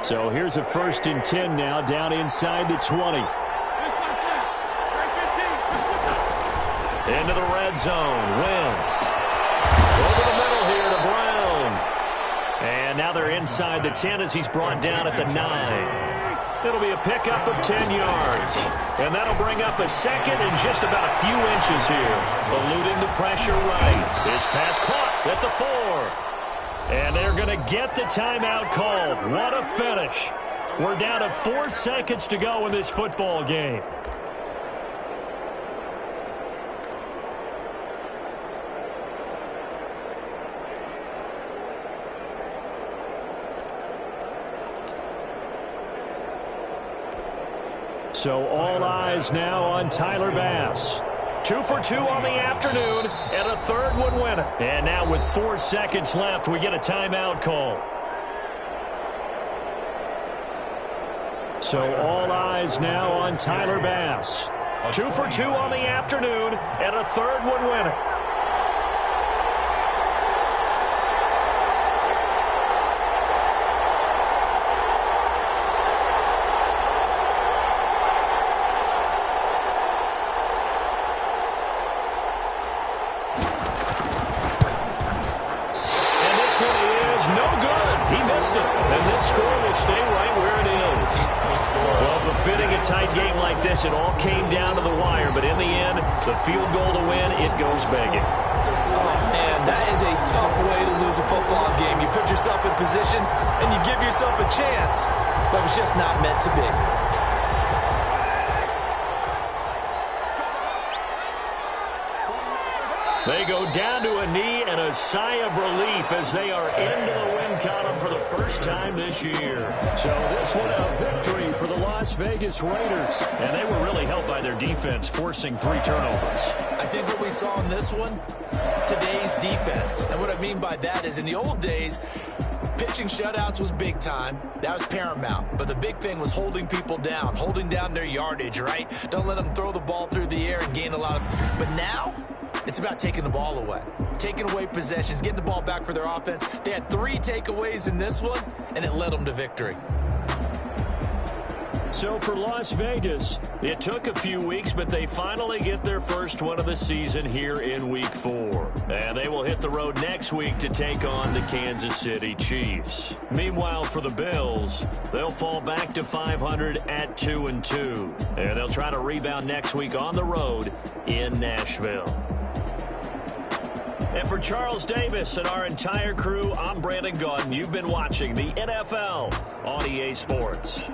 So here's a 1st and 10 now, down inside the 20. Into the red zone. Wentz. Over the middle here to Brown. And now they're inside the 10 as he's brought down at the 9. It'll be a pickup of 10 yards. And that'll bring up a second and just about a few inches here. Eluding the pressure right. This pass caught at the 4. And they're going to get the timeout called. What a finish. We're down to 4 seconds to go in this football game. So all eyes now on Tyler Bass. 2 for 2 on the afternoon, and a third would win it. And now with 4 seconds left, we get a timeout call. So all eyes now on Tyler Bass. 2 for 2 on the afternoon, and a third would win it. Tight game like this, it all came down to the wire, but in the end, the field goal to win, it goes begging. Oh, man, that is a tough way to lose a football game. You put yourself in position, and you give yourself a chance, but it's just not meant to be. They go down to a knee and a sigh of relief as they are into the win column for the first time this year. So this one a victory for the Las Vegas Raiders. And they were really helped by their defense, forcing 3 turnovers. I think what we saw in this one, today's defense. And what I mean by that is in the old days, pitching shutouts was big time. That was paramount. But the big thing was holding people down, holding down their yardage, right? Don't let them throw the ball through the air and gain a lot of... But now... it's about taking the ball away, taking away possessions, getting the ball back for their offense. They had 3 takeaways in this one, and it led them to victory. So for Las Vegas, it took a few weeks, but they finally get their first one of the season here in Week 4. And they will hit the road next week to take on the Kansas City Chiefs. Meanwhile, for the Bills, they'll fall back to 500 at 2-2. And they'll try to rebound next week on the road in Nashville. And for Charles Davis and our entire crew, I'm Brandon Gaudin. You've been watching the NFL on EA Sports.